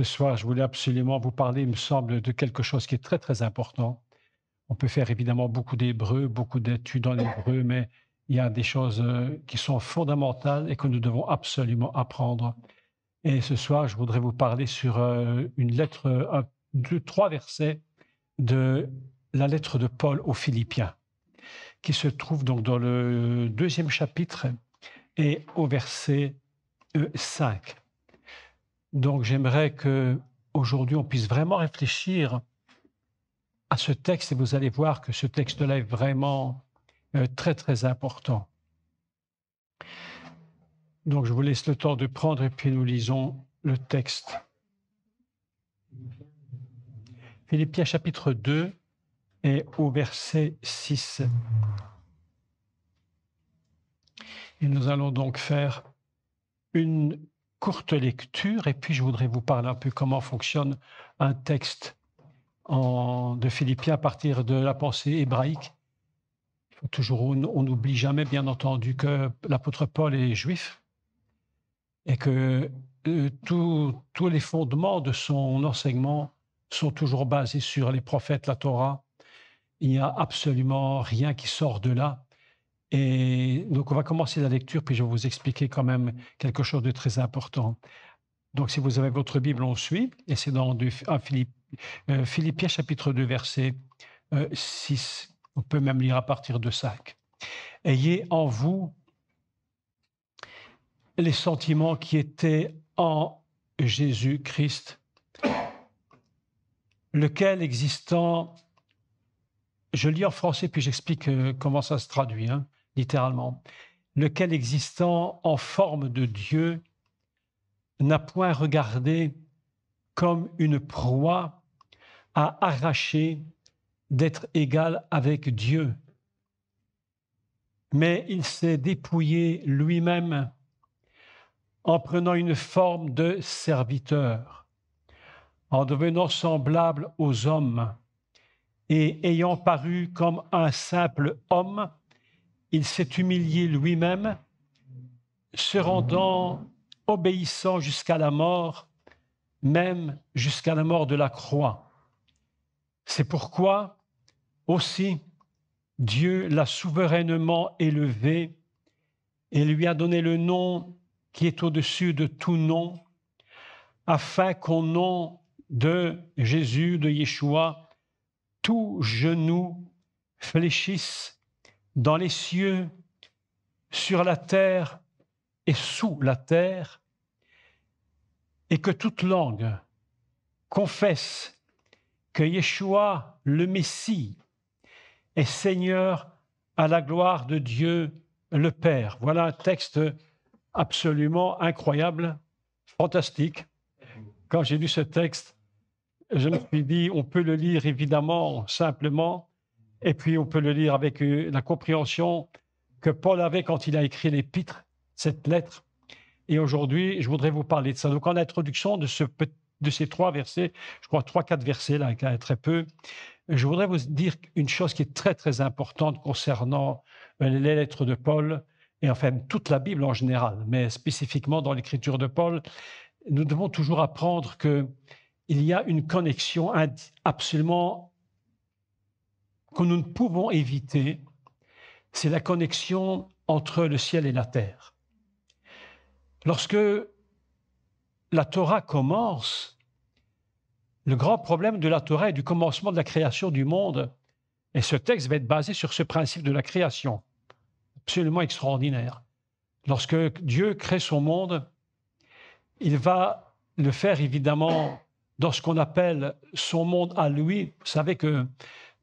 soir, je voulais absolument vous parler, il me semble, de quelque chose qui est très, très important. On peut faire évidemment beaucoup d'hébreu, beaucoup d'études en hébreu, mais il y a des choses qui sont fondamentales et que nous devons absolument apprendre. Et ce soir, je voudrais vous parler sur une lettre, deux, trois versets de la lettre de Paul aux Philippiens, qui se trouve donc dans le deuxième chapitre et au verset 5. Donc j'aimerais que aujourd'hui on puisse vraiment réfléchir à ce texte et vous allez voir que ce texte-là est vraiment très très important. Donc je vous laisse le temps de prendre et puis nous lisons le texte. Philippiens chapitre 2 et au verset 6. Et nous allons donc faire une courte lecture et puis je voudrais vous parler un peu comment fonctionne un texte de Philippiens à partir de la pensée hébraïque. Il faut toujours, on n'oublie jamais, bien entendu, que l'apôtre Paul est juif et que tous les fondements de son enseignement sont toujours basés sur les prophètes, la Torah. Il n'y a absolument rien qui sort de là. Et donc, on va commencer la lecture, puis je vais vous expliquer quand même quelque chose de très important. Donc, si vous avez votre Bible, on suit, et c'est dans Philippiens chapitre 2, verset 6. On peut même lire à partir de 5. Ayez en vous les sentiments qui étaient en Jésus-Christ, lequel existant, je lis en français puis j'explique comment ça se traduit, littéralement, lequel existant en forme de Dieu n'a point regardé comme une proie à arracher d'être égal avec Dieu, mais il s'est dépouillé lui-même en prenant une forme de serviteur, en devenant semblable aux hommes, et ayant paru comme un simple homme, il s'est humilié lui-même, se rendant obéissant jusqu'à la mort, même jusqu'à la mort de la croix. C'est pourquoi aussi Dieu l'a souverainement élevé et lui a donné le nom qui est au-dessus de tout nom, afin qu'au nom de Jésus, de Yeshua, tout genou fléchisse dans les cieux, sur la terre et sous la terre, et que toute langue confesse que Yeshua, le Messie, est Seigneur à la gloire de Dieu le Père. Voilà un texte absolument incroyable, fantastique. Quand j'ai lu ce texte, je me suis dit, on peut le lire évidemment simplement, et puis on peut le lire avec la compréhension que Paul avait quand il a écrit l'épître, cette lettre. Et aujourd'hui, je voudrais vous parler de ça. Donc, en introduction de ces trois versets, je crois 3-4 versets, là, très peu, je voudrais vous dire une chose qui est très, très importante concernant les lettres de Paul, et enfin toute la Bible en général, mais spécifiquement dans l'écriture de Paul. Nous devons toujours apprendre qu'il y a une connexion absolument que nous ne pouvons éviter, c'est la connexion entre le ciel et la terre. Lorsque la Torah commence, le grand problème de la Torah est du commencement de la création du monde, et ce texte va être basé sur ce principe de la création, absolument extraordinaire. Lorsque Dieu crée son monde, il va le faire évidemment dans ce qu'on appelle son monde à lui. Vous savez que,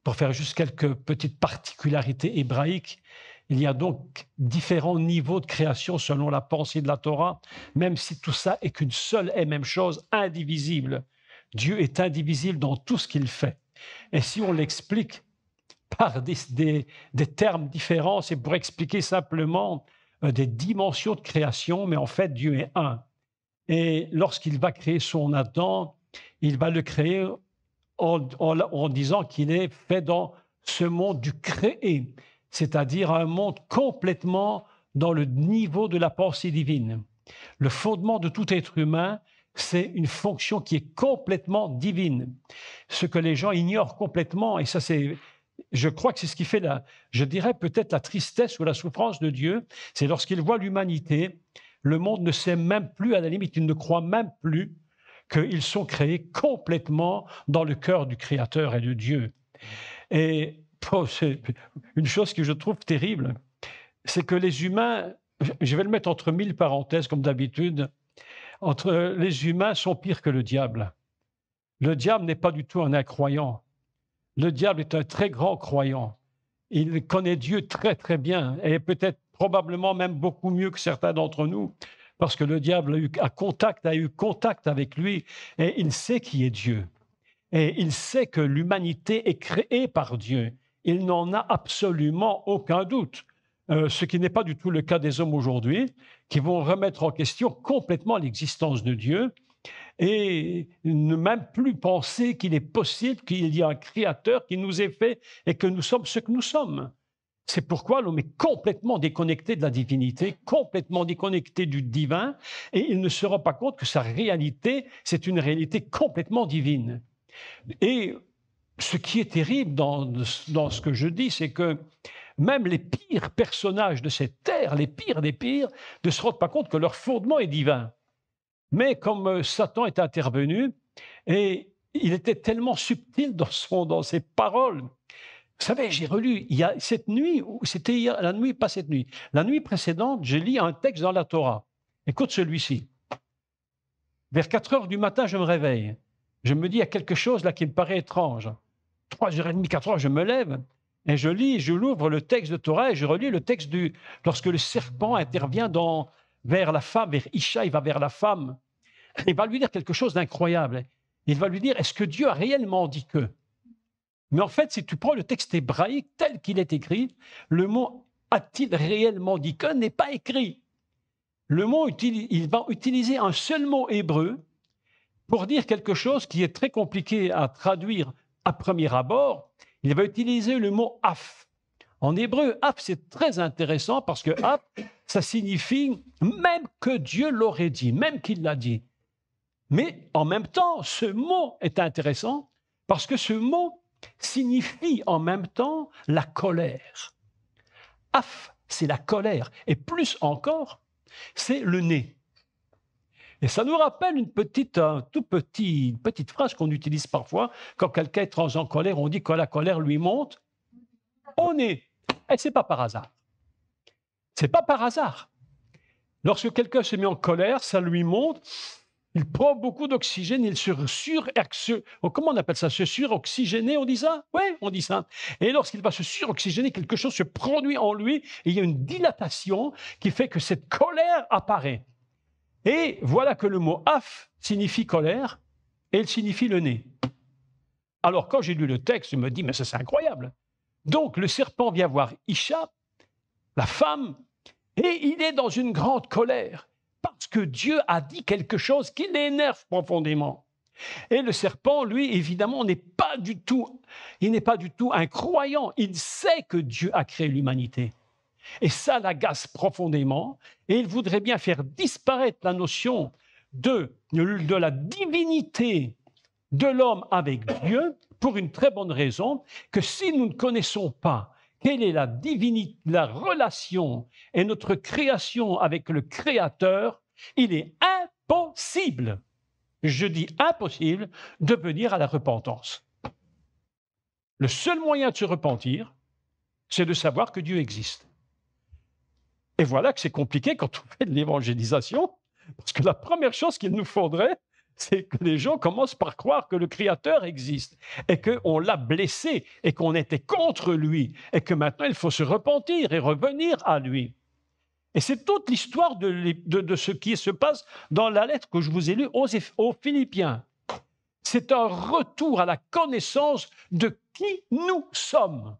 pour faire juste quelques petites particularités hébraïques, il y a donc différents niveaux de création selon la pensée de la Torah, même si tout ça est qu'une seule et même chose, indivisible. Dieu est indivisible dans tout ce qu'il fait. Et si on l'explique par des termes différents, c'est pour expliquer simplement des dimensions de création, mais en fait, Dieu est un. Et lorsqu'il va créer son Adam, il va le créer en disant qu'il est fait dans ce monde du créé, c'est-à-dire un monde complètement dans le niveau de la pensée divine. Le fondement de tout être humain c'est une fonction qui est complètement divine. Ce que les gens ignorent complètement, et ça je crois que c'est ce qui fait je dirais peut-être la tristesse ou la souffrance de Dieu, c'est lorsqu'il voit l'humanité, le monde ne sait même plus, à la limite, il ne croit même plus qu'ils sont créés complètement dans le cœur du Créateur et de Dieu. Et c'est une chose que je trouve terrible, c'est que les humains, je vais le mettre entre mille parenthèses comme d'habitude, les humains sont pires que le diable. Le diable n'est pas du tout un incroyant. Le diable est un très grand croyant. Il connaît Dieu très, très bien, et peut-être probablement même beaucoup mieux que certains d'entre nous, parce que le diable a eu contact avec lui, et il sait qui est Dieu. Et il sait que l'humanité est créée par Dieu. Il n'en a absolument aucun doute. Ce qui n'est pas du tout le cas des hommes aujourd'hui, qui vont remettre en question complètement l'existence de Dieu et ne même plus penser qu'il est possible qu'il y ait un créateur qui nous ait fait et que nous sommes ce que nous sommes. C'est pourquoi l'homme est complètement déconnecté de la divinité, complètement déconnecté du divin, et il ne se rend pas compte que sa réalité, c'est une réalité complètement divine. Et ce qui est terrible dans ce que je dis, c'est que même les pires personnages de cette terre, les pires des pires, ne se rendent pas compte que leur fondement est divin. Mais comme Satan est intervenu, et il était tellement subtil dans ses paroles. Vous savez, j'ai relu, il y a cette nuit, c'était hier, la nuit, pas cette nuit, la nuit précédente, j'ai lu un texte dans la Torah. Écoute celui-ci. Vers 4 heures du matin, je me réveille. Je me dis, il y a quelque chose là qui me paraît étrange. 3h30, 4 heures, je me lève et je lis, je l'ouvre le texte de Torah et je relis le texte lorsque le serpent intervient vers la femme, vers Isha, il va vers la femme. Il va lui dire quelque chose d'incroyable. Il va lui dire, est-ce que Dieu a réellement dit que? Mais en fait, si tu prends le texte hébraïque tel qu'il est écrit, le mot « a-t-il réellement dit que » n'est pas écrit. Le mot, il va utiliser un seul mot hébreu pour dire quelque chose qui est très compliqué à traduire à premier abord. Il va utiliser le mot « af ». En hébreu, « af », c'est très intéressant parce que « af », ça signifie même que Dieu l'aurait dit, même qu'il l'a dit. Mais en même temps, ce mot est intéressant parce que ce mot signifie en même temps la colère. Af, c'est la colère. Et plus encore, c'est le nez. Et ça nous rappelle une petite phrase qu'on utilise parfois. Quand quelqu'un est en colère, on dit que la colère lui monte au nez. Et ce n'est pas par hasard. Ce n'est pas par hasard. Lorsque quelqu'un se met en colère, ça lui monte. Il prend beaucoup d'oxygène, il comment on appelle ça? Se suroxygéner, on dit ça? Oui, on dit ça. Et lorsqu'il va se suroxygéner, quelque chose se produit en lui et il y a une dilatation qui fait que cette colère apparaît. Et voilà que le mot « af » signifie colère et il signifie le nez. Alors, quand j'ai lu le texte, je me dis, mais ça c'est incroyable. Donc, le serpent vient voir Isha, la femme, et il est dans une grande colère. Parce que Dieu a dit quelque chose qui l'énerve profondément. Et le serpent, lui, évidemment, n'est pas du tout un croyant. Il sait que Dieu a créé l'humanité. Et ça l'agace profondément. Et il voudrait bien faire disparaître la notion de la divinité de l'homme avec Dieu pour une très bonne raison, que si nous ne connaissons pas quelle est la divinité, la relation et notre création avec le Créateur, il est impossible, je dis impossible, de venir à la repentance. Le seul moyen de se repentir, c'est de savoir que Dieu existe. Et voilà que c'est compliqué quand on fait de l'évangélisation, parce que la première chose qu'il nous faudrait, c'est que les gens commencent par croire que le Créateur existe et qu'on l'a blessé et qu'on était contre lui et que maintenant il faut se repentir et revenir à lui. Et c'est toute l'histoire de ce qui se passe dans la lettre que je vous ai lue aux Philippiens. C'est un retour à la connaissance de qui nous sommes.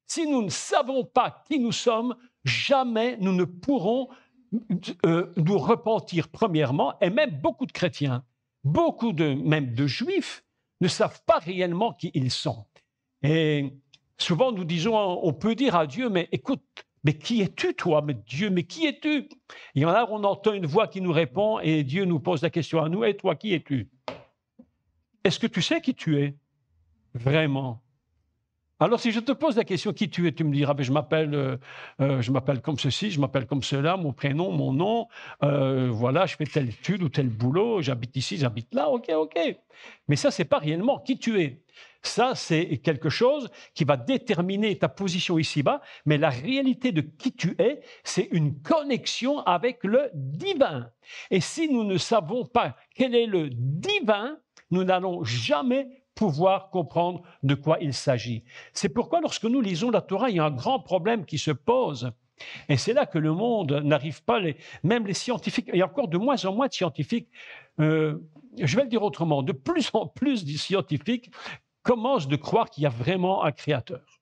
Si nous ne savons pas qui nous sommes, jamais nous ne pourrons nous repentir premièrement, et même beaucoup de chrétiens, même de juifs, ne savent pas réellement qui ils sont. Et souvent nous disons, on peut dire à Dieu, mais écoute, Mais qui es-tu, toi, mais Dieu, mais qui es-tu? Il y en a, on entend une voix qui nous répond et Dieu nous pose la question à nous, et toi, qui es-tu? Est-ce que tu sais qui tu es? Vraiment? Alors, si je te pose la question qui tu es, tu me diras, ben, je m'appelle comme ceci, je m'appelle comme cela, mon prénom, mon nom, voilà, je fais telle étude ou tel boulot, j'habite ici, j'habite là, ok, ok. Mais ça, c'est pas réellement qui tu es. Ça, c'est quelque chose qui va déterminer ta position ici-bas, mais la réalité de qui tu es, c'est une connexion avec le divin. Et si nous ne savons pas quel est le divin, nous n'allons jamais pouvoir comprendre de quoi il s'agit. C'est pourquoi lorsque nous lisons la Torah, il y a un grand problème qui se pose. Et c'est là que le monde n'arrive pas, même les scientifiques, il y a encore de moins en moins de scientifiques, je vais le dire autrement, de plus en plus de scientifiques commencent de croire qu'il y a vraiment un créateur.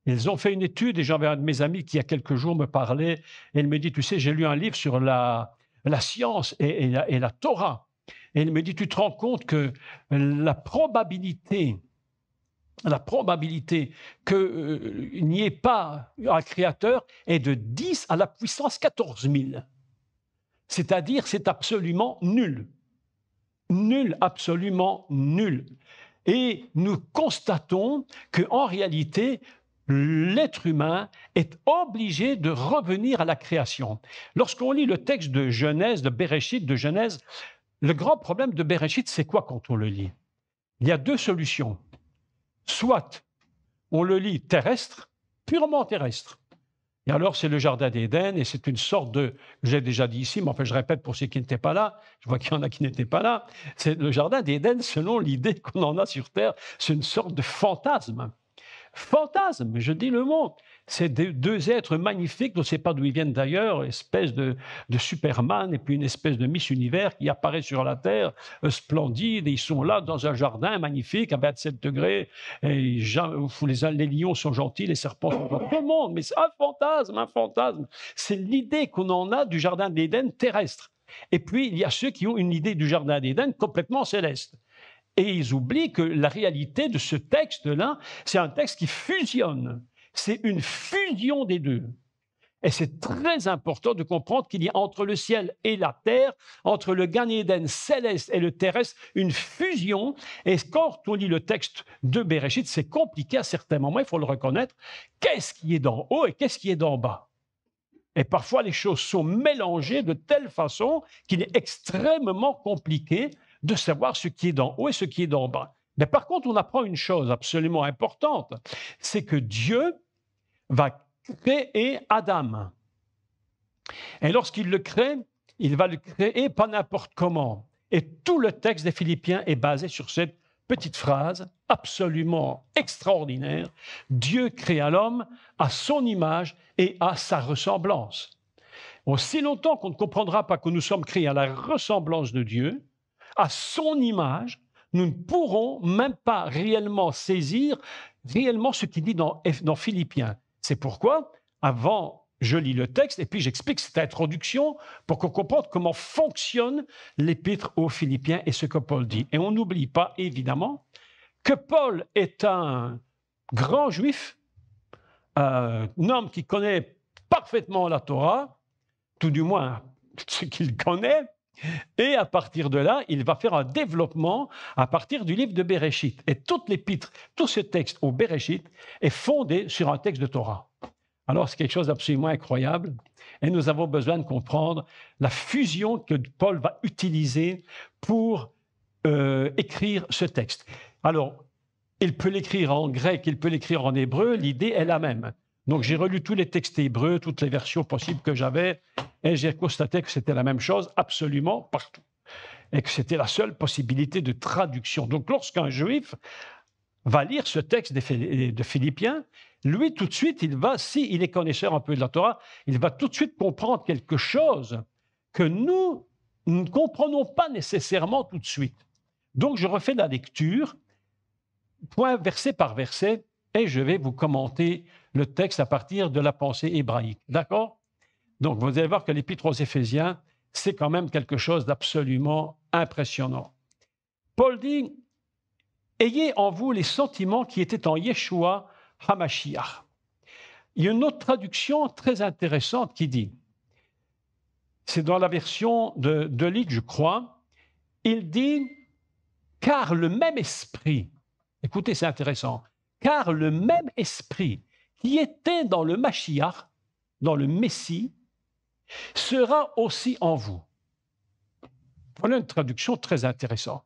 Ils ont fait une étude et j'avais un de mes amis qui, il y a quelques jours, me parlait et il me dit, tu sais, j'ai lu un livre sur la science et la Torah. Et il me dit, tu te rends compte que la probabilité qu'il n'y ait pas un créateur est de 10 à la puissance 14 000. C'est-à-dire, c'est absolument nul. Nul, absolument nul. Et nous constatons qu'en réalité, l'être humain est obligé de revenir à la création. Lorsqu'on lit le texte de Genèse, de Bereshit, de Genèse, le grand problème de Bereshit, c'est quoi quand on le lit? Il y a deux solutions. Soit on le lit terrestre, purement terrestre. Et alors, c'est le Jardin d'Éden, et c'est une sorte de, j'ai déjà dit ici, mais enfin, je répète pour ceux qui n'étaient pas là, je vois qu'il y en a qui n'étaient pas là, c'est le Jardin d'Éden, selon l'idée qu'on en a sur Terre, c'est une sorte de fantasme. Fantasme, je dis le mot. C'est deux êtres magnifiques, on ne sait pas d'où ils viennent d'ailleurs, espèce de Superman et puis une espèce de Miss Univers qui apparaît sur la Terre, splendide, et ils sont là dans un jardin magnifique à 27 degrés, et les lions sont gentils, les serpents sont gentils, tout le monde, mais c'est un fantasme, un fantasme. C'est l'idée qu'on en a du Jardin d'Éden terrestre. Et puis, il y a ceux qui ont une idée du Jardin d'Éden complètement céleste. Et ils oublient que la réalité de ce texte-là, c'est un texte qui fusionne. C'est une fusion des deux. Et c'est très important de comprendre qu'il y a entre le ciel et la terre, entre le Gan Eden céleste et le terrestre, une fusion. Et quand on lit le texte de Bereshit, c'est compliqué à certains moments, il faut le reconnaître. Qu'est-ce qui est d'en haut et qu'est-ce qui est d'en bas? Et parfois, les choses sont mélangées de telle façon qu'il est extrêmement compliqué de savoir ce qui est d'en haut et ce qui est d'en bas. Mais par contre, on apprend une chose absolument importante, c'est que Dieu va créer Adam. Et lorsqu'il le crée, il va le créer pas n'importe comment. Et tout le texte des Philippiens est basé sur cette petite phrase absolument extraordinaire. Dieu créa l'homme à son image et à sa ressemblance. Aussi longtemps qu'on ne comprendra pas que nous sommes créés à la ressemblance de Dieu, à son image, nous ne pourrons même pas réellement saisir ce qu'il dit dans Philippiens. C'est pourquoi, avant, je lis le texte et puis j'explique cette introduction pour qu'on comprenne comment fonctionne l'épître aux Philippiens et ce que Paul dit. Et on n'oublie pas, évidemment, que Paul est un grand juif, un homme qui connaît parfaitement la Torah, tout du moins ce qu'il connaît, et à partir de là, il va faire un développement à partir du livre de Bereshit. Et toute l'épître, tout ce texte au Bereshit est fondé sur un texte de Torah. Alors, c'est quelque chose d'absolument incroyable. Et nous avons besoin de comprendre la fusion que Paul va utiliser pour écrire ce texte. Alors, il peut l'écrire en grec, il peut l'écrire en hébreu, l'idée est la même. Donc, j'ai relu tous les textes hébreux, toutes les versions possibles que j'avais, et j'ai constaté que c'était la même chose absolument partout, et que c'était la seule possibilité de traduction. Donc, lorsqu'un juif va lire ce texte de Philippiens, lui, tout de suite, s'il est connaisseur un peu de la Torah, il va tout de suite comprendre quelque chose que nous ne comprenons pas nécessairement tout de suite. Donc, je refais la lecture, point verset par verset, et je vais vous commenter le texte à partir de la pensée hébraïque. D'accord? Donc, vous allez voir que l'Épître aux Éphésiens, c'est quand même quelque chose d'absolument impressionnant. Paul dit, « Ayez en vous les sentiments qui étaient en Yeshua HaMashiach. » Il y a une autre traduction très intéressante qui dit, c'est dans la version de Ligue, je crois, il dit « car le même esprit », écoutez, c'est intéressant, « car le même esprit qui était dans le Mashiach, dans le Messie, sera aussi en vous. » Voilà une traduction très intéressante.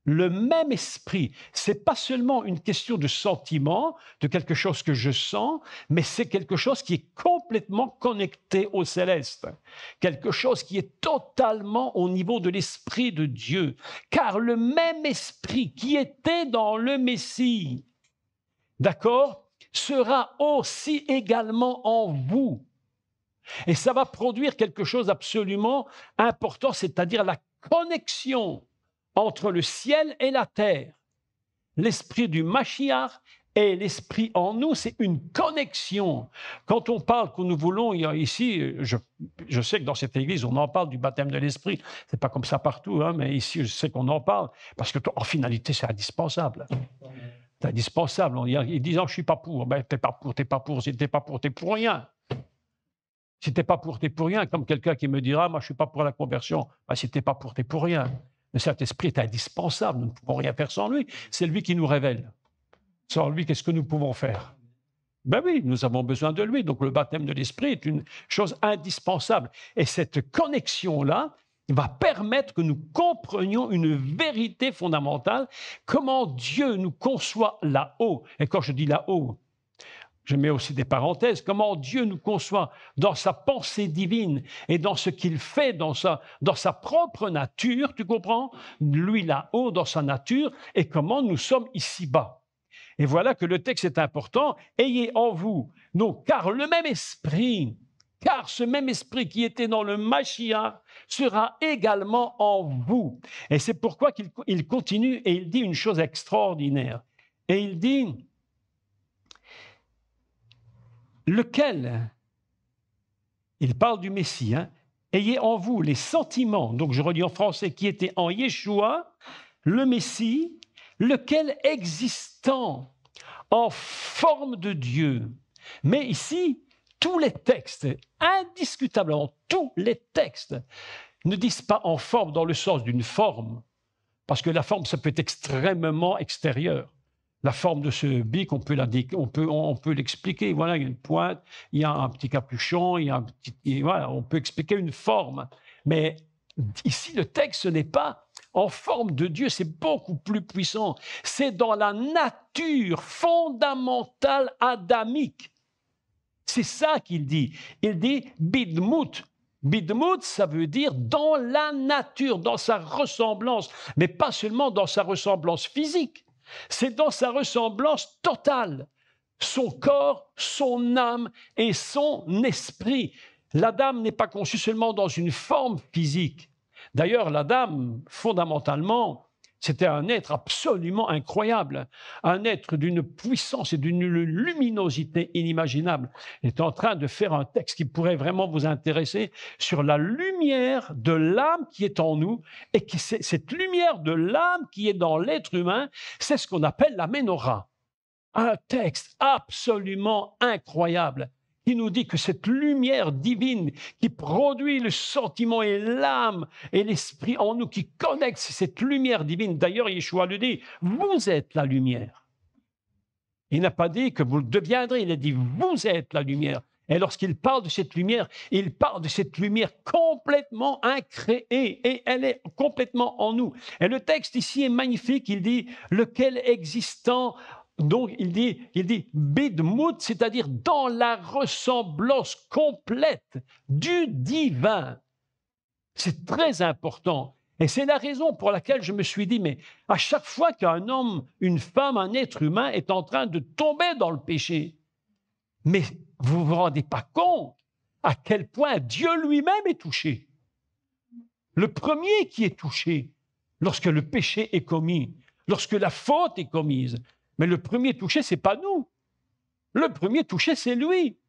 Le même esprit, ce n'est pas seulement une question de sentiment, de quelque chose que je sens, mais c'est quelque chose qui est complètement connecté au céleste, quelque chose qui est totalement au niveau de l'Esprit de Dieu. Car le même esprit qui était dans le Messie, d'accord, sera aussi également en vous. Et ça va produire quelque chose d'absolument important, c'est-à-dire la connexion entre le ciel et la terre. L'esprit du Mashiach et l'esprit en nous, c'est une connexion. Quand on parle que nous voulons, ici, je sais que dans cette église, on en parle du baptême de l'esprit. Ce n'est pas comme ça partout, hein, mais ici, je sais qu'on en parle, parce qu'en finalité, c'est indispensable. C'est indispensable. Ils disent, oh, je ne suis pas pour. Ben, tu n'es pas pour, tu n'es pas pour. Si tu n'es pas pour, tu n'es pour rien. Si tu n'es pas pour, tu n'es pour rien. Comme quelqu'un qui me dira, moi, je ne suis pas pour la conversion. Ben, si tu n'es pas pour, tu n'es pour rien. Le Saint-Esprit est indispensable. Nous ne pouvons rien faire sans lui. C'est lui qui nous révèle. Sans lui, qu'est-ce que nous pouvons faire? Ben oui, nous avons besoin de lui. Donc, le baptême de l'Esprit est une chose indispensable. Et cette connexion-là va permettre que nous comprenions une vérité fondamentale, comment Dieu nous conçoit là-haut. Et quand je dis là-haut, je mets aussi des parenthèses, comment Dieu nous conçoit dans sa pensée divine et dans ce qu'il fait dans sa propre nature, tu comprends? Lui là-haut, dans sa nature, et comment nous sommes ici-bas. Et voilà que le texte est important. Ayez en vous, donc, car ce même esprit qui était dans le Mashiach sera également en vous. Et c'est pourquoi qu'il continue et il dit une chose extraordinaire. Et il dit, lequel, il parle du Messie, hein, ayez en vous les sentiments, donc je redis en français, qui étaient en Yeshua, le Messie, lequel existant en forme de Dieu. Mais ici, tous les textes, indiscutablement, tous les textes ne disent pas en forme dans le sens d'une forme, parce que la forme, ça peut être extrêmement extérieur. La forme de ce bic, on peut l'expliquer. Voilà, il y a une pointe, il y a un petit capuchon, voilà, on peut expliquer une forme. Mais ici, le texte, ce n'est pas en forme de Dieu, c'est beaucoup plus puissant. C'est dans la nature fondamentale adamique. C'est ça qu'il dit. Il dit bidmout. Bidmout, ça veut dire dans la nature, dans sa ressemblance, mais pas seulement dans sa ressemblance physique. C'est dans sa ressemblance totale, son corps, son âme et son esprit. L'Adam n'est pas conçu seulement dans une forme physique. D'ailleurs, l'Adam, fondamentalement, c'était un être absolument incroyable, un être d'une puissance et d'une luminosité inimaginable. Il est en train de faire un texte qui pourrait vraiment vous intéresser sur la lumière de l'âme qui est en nous, et cette lumière de l'âme qui est dans l'être humain, c'est ce qu'on appelle la Ménorah. Un texte absolument incroyable qui nous dit que cette lumière divine qui produit le sentiment et l'âme et l'esprit en nous, qui connecte cette lumière divine. D'ailleurs, Yeshua le dit, vous êtes la lumière. Il n'a pas dit que vous le deviendrez, il a dit, vous êtes la lumière. Et lorsqu'il parle de cette lumière, il parle de cette lumière complètement incréée et elle est complètement en nous. Et le texte ici est magnifique, il dit, lequel existant. Donc, il dit bidmout, c'est-à-dire dans la ressemblance complète du divin. C'est très important. Et c'est la raison pour laquelle je me suis dit, mais à chaque fois qu'un homme, une femme, un être humain est en train de tomber dans le péché, mais vous ne vous rendez pas compte à quel point Dieu lui-même est touché. Le premier qui est touché lorsque le péché est commis, lorsque la faute est commise. Mais le premier touché, ce n'est pas nous. Le premier touché, c'est lui.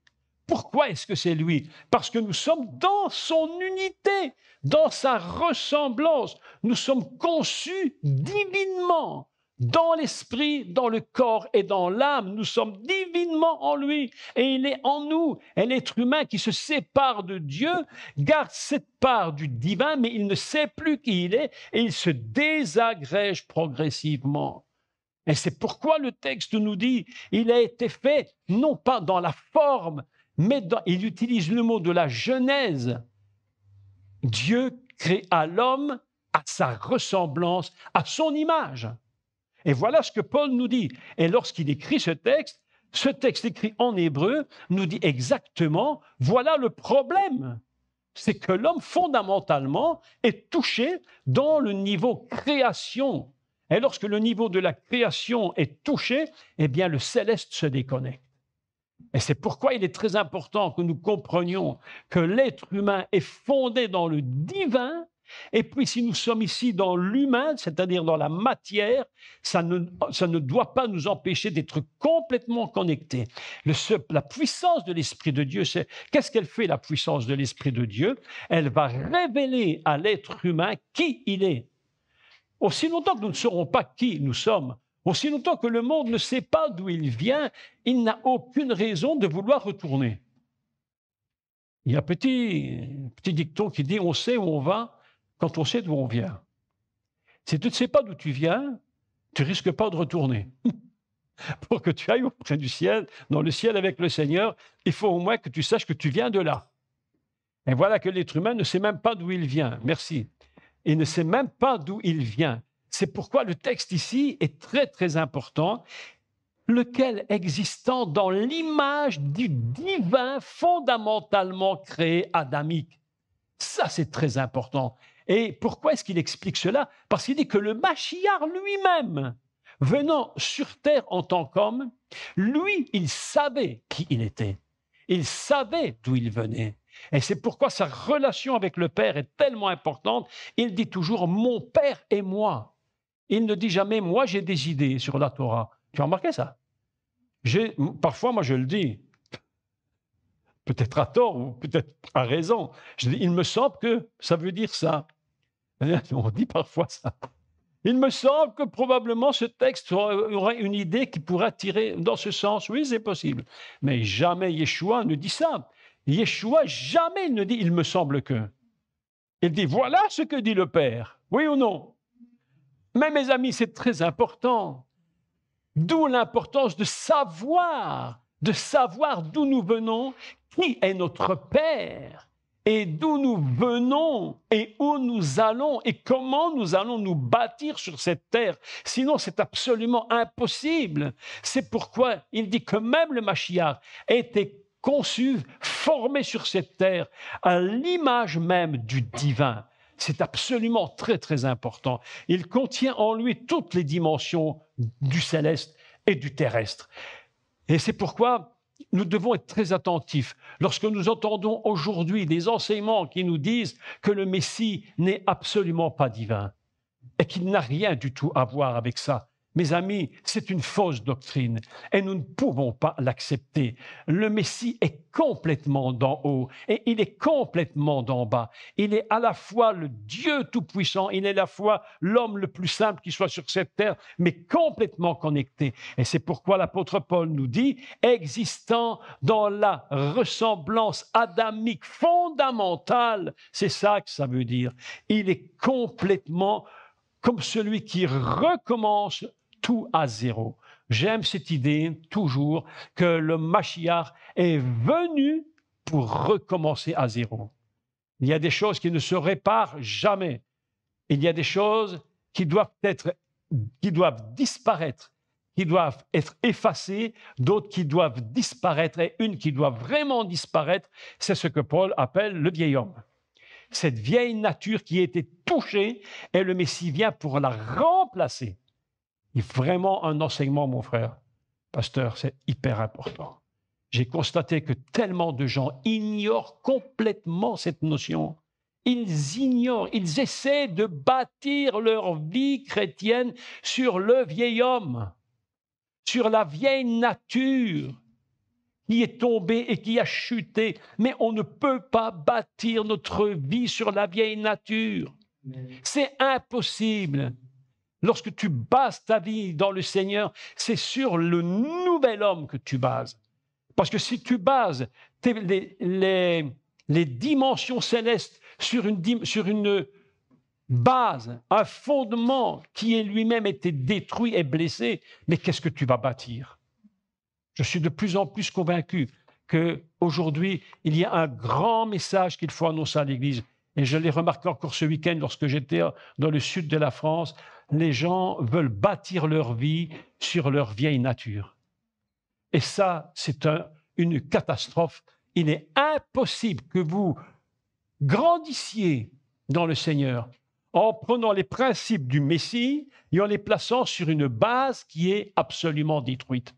Pourquoi est-ce que c'est lui? Parce que nous sommes dans son unité, dans sa ressemblance. Nous sommes conçus divinement. dans l'esprit, dans le corps et dans l'âme. Nous sommes divinement en lui et il est en nous. Et l'être humain qui se sépare de Dieu garde cette part du divin, mais il ne sait plus qui il est et il se désagrège progressivement. Et c'est pourquoi le texte nous dit, il a été fait non pas dans la forme, mais il utilise le mot de la Genèse. Dieu créa l'homme à sa ressemblance, à son image. Et voilà ce que Paul nous dit. Et lorsqu'il écrit ce texte écrit en hébreu nous dit exactement, voilà le problème. C'est que l'homme, fondamentalement, est touché dans le niveau création. Et lorsque le niveau de la création est touché, eh bien, le céleste se déconnecte. Et c'est pourquoi il est très important que nous comprenions que l'être humain est fondé dans le divin. Et puis, si nous sommes ici dans l'humain, c'est-à-dire dans la matière, ça ne doit pas nous empêcher d'être complètement connectés. La puissance de l'Esprit de Dieu, qu'est-ce qu'elle fait, la puissance de l'Esprit de Dieu? Elle va révéler à l'être humain qui il est. Aussi longtemps que nous ne saurons pas qui nous sommes, aussi longtemps que le monde ne sait pas d'où il vient, il n'a aucune raison de vouloir retourner. Il y a un petit dicton qui dit « on sait où on va quand on sait d'où on vient ». Si tu ne sais pas d'où tu viens, tu ne risques pas de retourner. Pour que tu ailles auprès du ciel, dans le ciel avec le Seigneur, il faut au moins que tu saches que tu viens de là. Et voilà que l'être humain ne sait même pas d'où il vient. Merci. Il ne sait même pas d'où il vient. C'est pourquoi le texte ici est très, très important, lequel existant dans l'image du divin fondamentalement créé adamique. Ça, c'est très important. Et pourquoi est-ce qu'il explique cela? Parce qu'il dit que le Machiar lui-même, venant sur terre en tant qu'homme, lui, il savait qui il était. Il savait d'où il venait. Et c'est pourquoi sa relation avec le Père est tellement importante. Il dit toujours « mon Père et moi ». Il ne dit jamais « moi, j'ai des idées sur la Torah ». Tu as remarqué ça? Parfois, moi, je le dis, peut-être à tort ou peut-être à raison. Je dis « il me semble que ça veut dire ça ». On dit parfois ça. Il me semble que probablement ce texte aurait une idée qui pourrait tirer dans ce sens. Oui, c'est possible. Mais jamais Yeshua ne dit ça. Yeshua, jamais ne dit « il me semble que ». Il dit « voilà ce que dit le Père ». Oui ou non? Mais mes amis, c'est très important. D'où l'importance de savoir d'où nous venons, qui est notre Père, et d'où nous venons, et où nous allons, et comment nous allons nous bâtir sur cette terre. Sinon, c'est absolument impossible. C'est pourquoi il dit que même le Mashiach a été conçu, formé sur cette terre, à l'image même du divin. C'est absolument très, très important. Il contient en lui toutes les dimensions du céleste et du terrestre. Et c'est pourquoi nous devons être très attentifs. Lorsque nous entendons aujourd'hui des enseignements qui nous disent que le Messie n'est absolument pas divin et qu'il n'a rien du tout à voir avec ça, mes amis, c'est une fausse doctrine et nous ne pouvons pas l'accepter. Le Messie est complètement d'en haut et il est complètement d'en bas. Il est à la fois le Dieu Tout-Puissant, il est à la fois l'homme le plus simple qui soit sur cette terre, mais complètement connecté. Et c'est pourquoi l'apôtre Paul nous dit, existant dans la ressemblance adamique fondamentale, c'est ça que ça veut dire. Il est complètement comme celui qui recommence tout à zéro. J'aime cette idée, toujours, que le Mashiach est venu pour recommencer à zéro. Il y a des choses qui ne se réparent jamais. Il y a des choses qui doivent disparaître, qui doivent être effacées, d'autres qui doivent disparaître, et une qui doit vraiment disparaître, c'est ce que Paul appelle le vieil homme. Cette vieille nature qui a été touchée, et le Messie vient pour la remplacer. Il faut vraiment un enseignement, mon frère. Pasteur, c'est hyper important. J'ai constaté que tellement de gens ignorent complètement cette notion. Ils ignorent, ils essaient de bâtir leur vie chrétienne sur le vieil homme, sur la vieille nature qui est tombée et qui a chuté. Mais on ne peut pas bâtir notre vie sur la vieille nature. C'est impossible. Lorsque tu bases ta vie dans le Seigneur, c'est sur le nouvel homme que tu bases. Parce que si tu bases les dimensions célestes sur une base, un fondement qui est lui-même été détruit et blessé, mais qu'est-ce que tu vas bâtir? Je suis de plus en plus convaincu qu'aujourd'hui, il y a un grand message qu'il faut annoncer à l'Église. Et je l'ai remarqué encore ce week-end lorsque j'étais dans le sud de la France. Les gens veulent bâtir leur vie sur leur vieille nature. Et ça, c'est une catastrophe. Il est impossible que vous grandissiez dans le Seigneur en prenant les principes du Messie et en les plaçant sur une base qui est absolument détruite.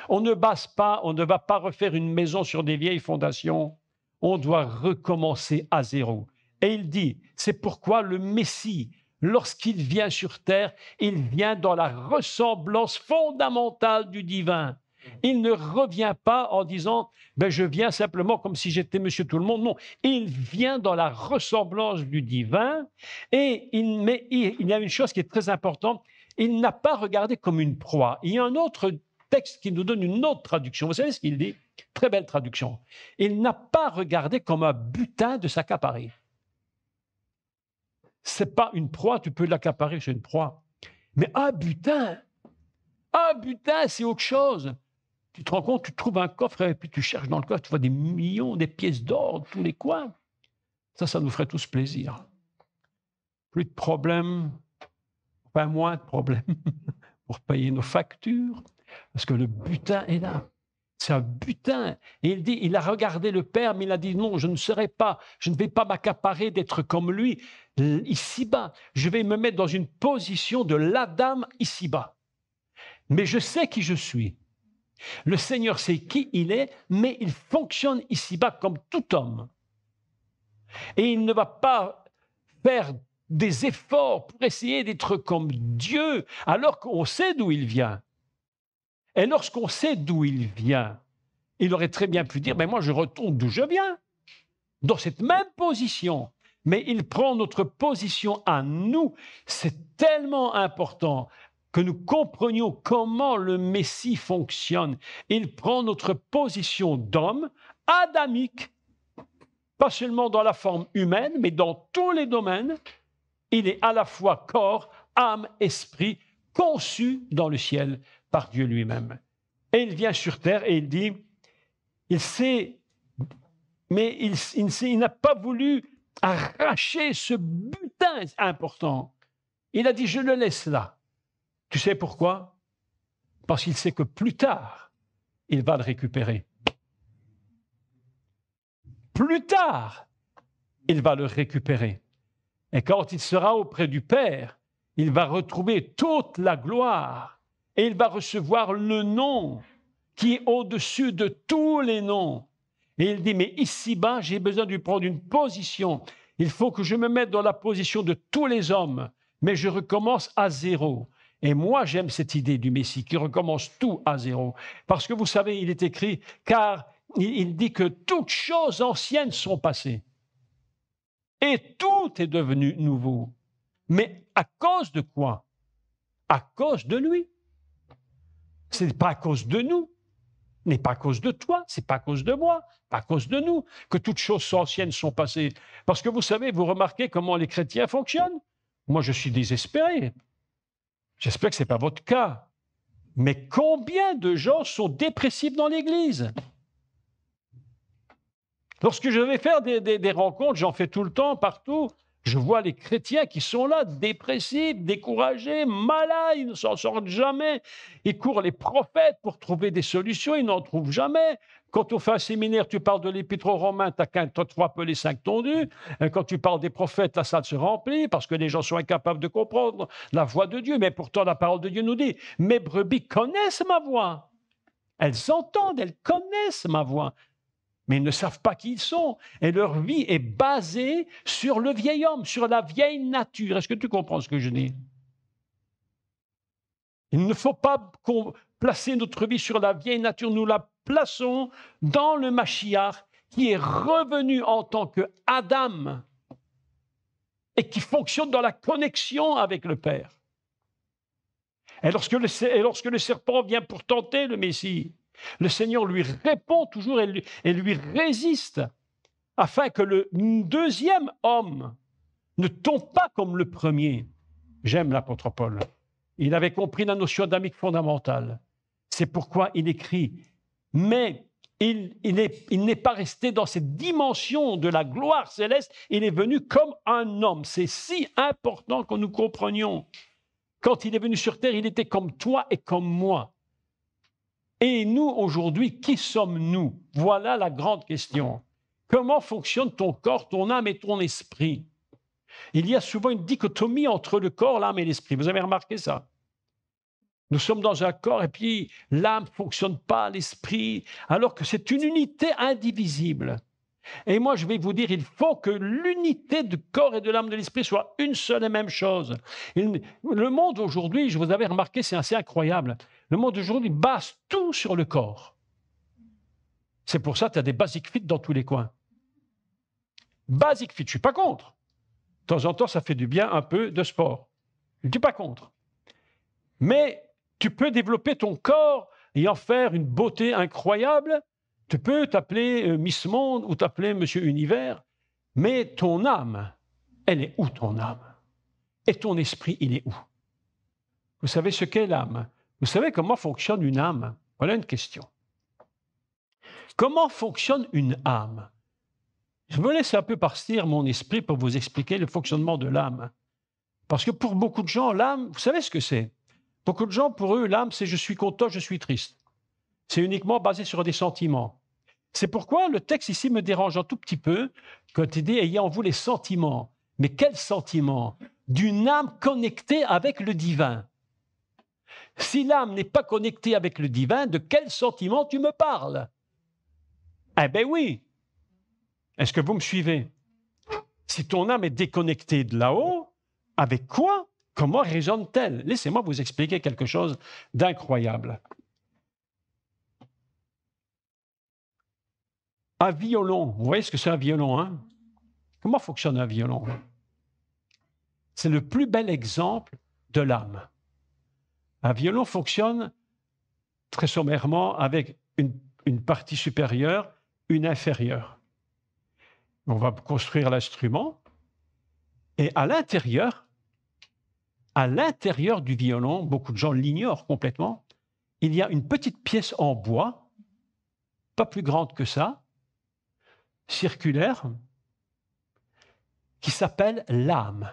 On ne va pas refaire une maison sur des vieilles fondations. On doit recommencer à zéro. Et il dit, c'est pourquoi le Messie, lorsqu'il vient sur terre, il vient dans la ressemblance fondamentale du divin. Il ne revient pas en disant je viens simplement comme si j'étais monsieur tout le monde. Non, il vient dans la ressemblance du divin et il y a une chose qui est très importante, il n'a pas regardé comme une proie. Il y a un autre texte qui nous donne une autre traduction. Vous savez ce qu'il dit? Très belle traduction. Il n'a pas regardé comme un butin de s'accaparer. Ce n'est pas une proie, tu peux l'accaparer, c'est une proie. Mais un butin, c'est autre chose. Tu te rends compte, tu trouves un coffre et puis tu cherches dans le coffre, tu vois des millions, des pièces d'or dans tous les coins. Ça nous ferait tous plaisir. Plus de problèmes, enfin moins de problèmes pour payer nos factures, parce que le butin est là. C'est un butin. Et il dit, il a regardé le Père, mais il a dit non, je ne vais pas m'accaparer d'être comme lui ici-bas. Je vais me mettre dans une position de l'Adam ici-bas. Mais je sais qui je suis. Le Seigneur sait qui il est, mais il fonctionne ici-bas comme tout homme. Et il ne va pas faire des efforts pour essayer d'être comme Dieu, alors qu'on sait d'où il vient. Et lorsqu'on sait d'où il vient, il aurait très bien pu dire, moi je retourne d'où je viens, dans cette même position. Mais il prend notre position à nous. C'est tellement important que nous comprenions comment le Messie fonctionne. Il prend notre position d'homme adamique, pas seulement dans la forme humaine, mais dans tous les domaines. Il est à la fois corps, âme, esprit, conçu dans le ciel par Dieu lui-même. Et il vient sur terre et il dit, il sait, mais il n'a pas voulu arracher ce butin important. Il a dit, je le laisse là. Tu sais pourquoi? Parce qu'il sait que plus tard, il va le récupérer. Plus tard, il va le récupérer. Et quand il sera auprès du Père, il va retrouver toute la gloire et il va recevoir le nom qui est au-dessus de tous les noms. Et il dit, mais ici-bas, j'ai besoin de prendre une position. Il faut que je me mette dans la position de tous les hommes, mais je recommence à zéro. Et moi, j'aime cette idée du Messie qui recommence tout à zéro. Parce que vous savez, il est écrit, car il dit que toutes choses anciennes sont passées. Et tout est devenu nouveau. Mais à cause de quoi? À cause de lui. Ce n'est pas à cause de nous, ce n'est pas à cause de toi, ce n'est pas à cause de moi, pas à cause de nous, que toutes choses anciennes sont passées. Parce que vous savez, vous remarquez comment les chrétiens fonctionnent. Moi, je suis désespéré. J'espère que ce n'est pas votre cas. Mais combien de gens sont dépressifs dans l'Église? Lorsque je vais faire des rencontres, j'en fais tout le temps, partout, je vois les chrétiens qui sont là, dépressifs, découragés, malades, ils ne s'en sortent jamais. Ils courent les prophètes pour trouver des solutions, ils n'en trouvent jamais. Quand on fait un séminaire, tu parles de l'Épître aux Romains, tu as 3 pelés, 5 tondus. Quand tu parles des prophètes, la salle se remplit parce que les gens sont incapables de comprendre la voix de Dieu. Mais pourtant, la parole de Dieu nous dit, mes brebis connaissent ma voix. Elles entendent, elles connaissent ma voix. Mais ils ne savent pas qui ils sont. Et leur vie est basée sur le vieil homme, sur la vieille nature. Est-ce que tu comprends ce que je dis? Il ne faut pas placer notre vie sur la vieille nature. Nous la plaçons dans le Mashiach, qui est revenu en tant qu'Adam et qui fonctionne dans la connexion avec le Père. Et lorsque le serpent vient pour tenter le Messie, le Seigneur lui répond toujours et lui résiste afin que le deuxième homme ne tombe pas comme le premier. J'aime l'apôtre Paul. Il avait compris la notion adamique fondamentale. C'est pourquoi il écrit, mais il n'est pas resté dans cette dimension de la gloire céleste, il est venu comme un homme. C'est si important que nous comprenions. Quand il est venu sur terre, il était comme toi et comme moi. Et nous, aujourd'hui, qui sommes-nous? Voilà la grande question. Comment fonctionne ton corps, ton âme et ton esprit? Il y a souvent une dichotomie entre le corps, l'âme et l'esprit. Vous avez remarqué ça? Nous sommes dans un corps et puis l'âme ne fonctionne pas, l'esprit, alors que c'est une unité indivisible. Et moi, je vais vous dire, il faut que l'unité du corps et de l'âme de l'esprit soit une seule et même chose. Le monde aujourd'hui, je vous avais remarqué, c'est assez incroyable. Le monde aujourd'hui base tout sur le corps. C'est pour ça que tu as des basic fit dans tous les coins. Basic fit, je ne suis pas contre. De temps en temps, ça fait du bien un peu de sport. Je ne suis pas contre. Mais tu peux développer ton corps et en faire une beauté incroyable. Tu peux t'appeler Miss Monde ou t'appeler Monsieur Univers, mais ton âme, elle est où ton âme? Et ton esprit, il est où? Vous savez ce qu'est l'âme? Vous savez comment fonctionne une âme? Voilà une question. Comment fonctionne une âme? Je me laisse un peu partir mon esprit pour vous expliquer le fonctionnement de l'âme. Parce que pour beaucoup de gens, l'âme, vous savez ce que c'est? Beaucoup de gens, pour eux, l'âme, c'est je suis content, je suis triste. C'est uniquement basé sur des sentiments. C'est pourquoi le texte ici me dérange un tout petit peu quand il dit « ayez en vous les sentiments ». Mais quels sentiments? D'une âme connectée avec le divin. Si l'âme n'est pas connectée avec le divin, de quels sentiments tu me parles? Eh bien oui. Est-ce que vous me suivez? Si ton âme est déconnectée de là-haut, avec quoi? Comment résonne-t-elle? Laissez-moi vous expliquer quelque chose d'incroyable. Un violon, vous voyez ce que c'est un violon, hein? Comment fonctionne un violon? C'est le plus bel exemple de l'âme. Un violon fonctionne très sommairement avec une partie supérieure, une inférieure. On va construire l'instrument et à l'intérieur du violon, beaucoup de gens l'ignorent complètement, il y a une petite pièce en bois, pas plus grande que ça, circulaire, qui s'appelle l'âme.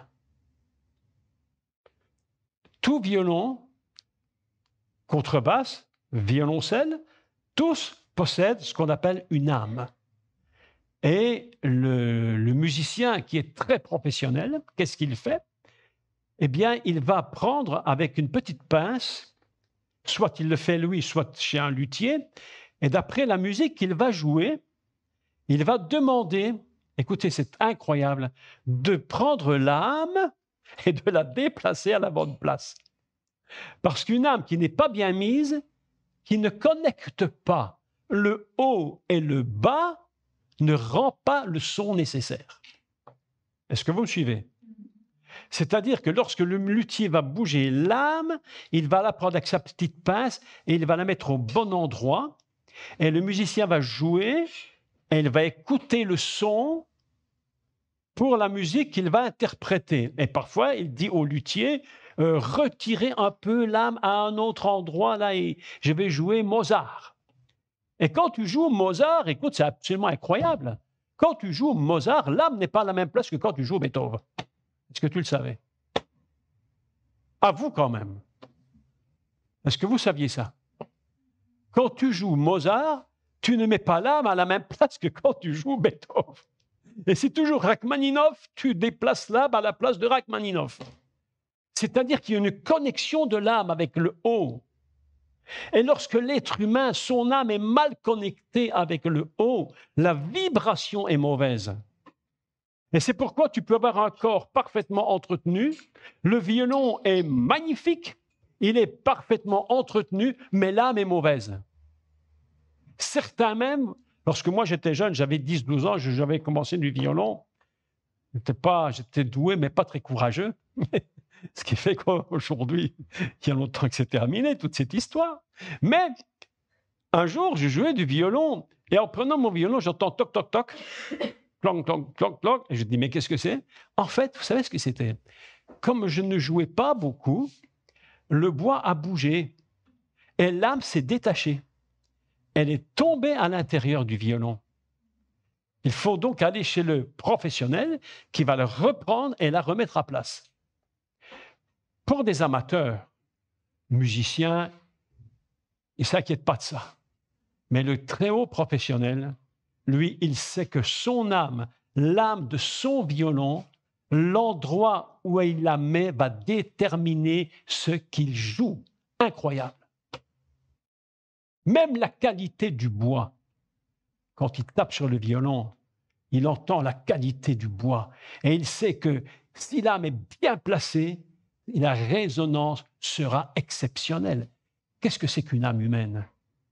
Tout violon, contrebasse, violoncelle, tous possèdent ce qu'on appelle une âme. Et le musicien qui est très professionnel, qu'est-ce qu'il fait? Eh bien, il va prendre avec une petite pince, soit il le fait lui, soit chez un luthier, et d'après la musique qu'il va jouer, il va demander, écoutez, c'est incroyable, de prendre l'âme et de la déplacer à la bonne place. Parce qu'une âme qui n'est pas bien mise, qui ne connecte pas le haut et le bas, ne rend pas le son nécessaire. Est-ce que vous me suivez? C'est-à-dire que lorsque le luthier va bouger l'âme, il va la prendre avec sa petite pince et il va la mettre au bon endroit. Et le musicien va jouer et il va écouter le son pour la musique qu'il va interpréter. Et parfois, il dit au luthier, retirez un peu l'âme à un autre endroit, là, et je vais jouer Mozart. Et quand tu joues Mozart, écoute, c'est absolument incroyable. Quand tu joues Mozart, l'âme n'est pas à la même place que quand tu joues Beethoven. Est-ce que tu le savais? À vous quand même. Est-ce que vous saviez ça? Quand tu joues Mozart, tu ne mets pas l'âme à la même place que quand tu joues Beethoven. Et c'est toujours Rachmaninoff, tu déplaces l'âme à la place de Rachmaninoff. C'est-à-dire qu'il y a une connexion de l'âme avec le haut. Et lorsque l'être humain, son âme est mal connectée avec le haut, la vibration est mauvaise. Et c'est pourquoi tu peux avoir un corps parfaitement entretenu, le violon est magnifique, il est parfaitement entretenu, mais l'âme est mauvaise. Certains même, lorsque moi j'étais jeune, j'avais 10-12 ans, j'avais commencé du violon, j'étais doué, mais pas très courageux. Ce qui fait qu'aujourd'hui, il y a longtemps que c'est terminé, toute cette histoire. Mais un jour, je jouais du violon et en prenant mon violon, j'entends toc, toc, toc, clonk, clonk, clonk, clonk. Et je dis, mais qu'est-ce que c'est? En fait, vous savez ce que c'était? Comme je ne jouais pas beaucoup, le bois a bougé et l'âme s'est détachée. Elle est tombée à l'intérieur du violon. Il faut donc aller chez le professionnel qui va la reprendre et la remettre à place. Pour des amateurs, musiciens, ils ne s'inquiètent pas de ça. Mais le très haut professionnel, lui, il sait que son âme, l'âme de son violon, l'endroit où il la met va déterminer ce qu'il joue. Incroyable. Même la qualité du bois, quand il tape sur le violon, il entend la qualité du bois et il sait que si l'âme est bien placée, la résonance sera exceptionnelle. Qu'est-ce que c'est qu'une âme humaine?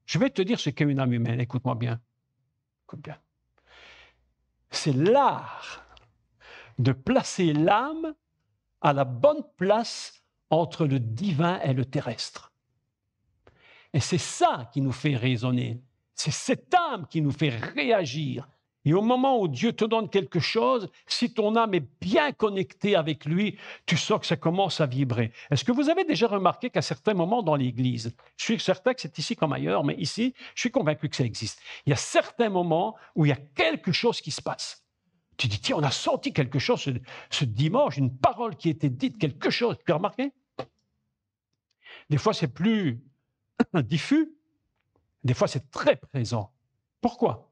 Je vais te dire ce qu'est une âme humaine. Écoute-moi bien. Écoute bien. C'est l'art de placer l'âme à la bonne place entre le divin et le terrestre. Et c'est ça qui nous fait résonner. C'est cette âme qui nous fait réagir. Et au moment où Dieu te donne quelque chose, si ton âme est bien connectée avec lui, tu sens que ça commence à vibrer. Est-ce que vous avez déjà remarqué qu'à certains moments dans l'Église, je suis certain que c'est ici comme ailleurs, mais ici, je suis convaincu que ça existe. Il y a certains moments où il y a quelque chose qui se passe. Tu dis, tiens, on a senti quelque chose ce dimanche, une parole qui était dite, quelque chose. Tu as remarqué? Des fois, c'est plus diffus, des fois, c'est très présent. Pourquoi?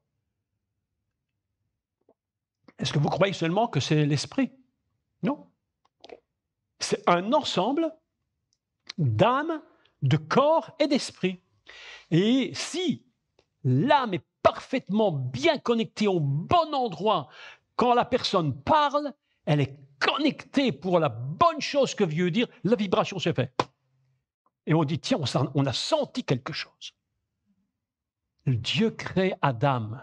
Est-ce que vous croyez seulement que c'est l'esprit? Non. C'est un ensemble d'âme, de corps et d'esprit. Et si l'âme est parfaitement bien connectée au bon endroit, quand la personne parle, elle est connectée pour la bonne chose que veut dire, la vibration se fait. Et on dit, tiens, on a senti quelque chose. Dieu crée Adam.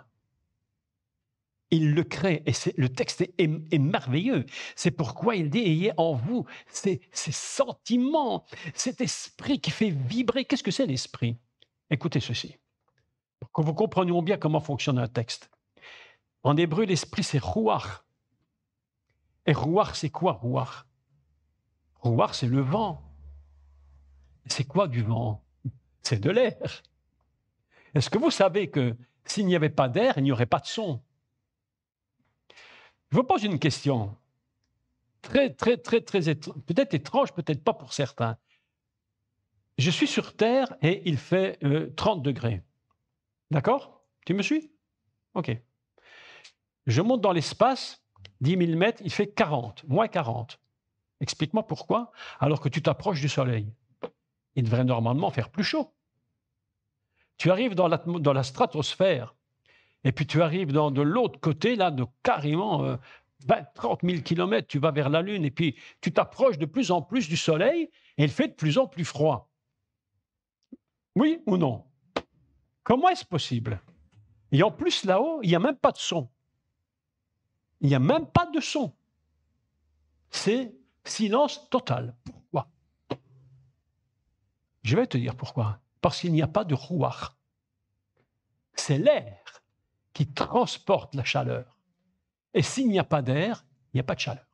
Il le crée, et le texte est merveilleux. C'est pourquoi il dit, ayez en vous ces sentiments, cet esprit qui fait vibrer. Qu'est-ce que c'est l'esprit? Écoutez ceci, pour que vous comprenions bien comment fonctionne un texte. En hébreu, l'esprit, c'est ruach. Et ruach, c'est quoi, ruach? Ruach, c'est le vent. C'est quoi du vent? C'est de l'air. Est-ce que vous savez que s'il n'y avait pas d'air, il n'y aurait pas de son? Je vous pose une question, peut-être étrange, peut-être pas pour certains. Je suis sur Terre et il fait 30 degrés. D'accord? Tu me suis? OK. Je monte dans l'espace, 10 000 mètres, il fait 40, moins 40. Explique-moi pourquoi, alors que tu t'approches du Soleil. Il devrait normalement faire plus chaud. Tu arrives dans la stratosphère, et puis tu arrives de l'autre côté, là, de carrément 30 000 kilomètres, tu vas vers la Lune, et puis tu t'approches de plus en plus du Soleil, et il fait de plus en plus froid. Oui ou non? Comment est-ce possible? Et en plus, là-haut, il n'y a même pas de son. Il n'y a même pas de son. C'est silence total. Pourquoi? Je vais te dire pourquoi. Parce qu'il n'y a pas de ruach. C'est l'air qui transporte la chaleur. Et s'il n'y a pas d'air, il n'y a pas de chaleur.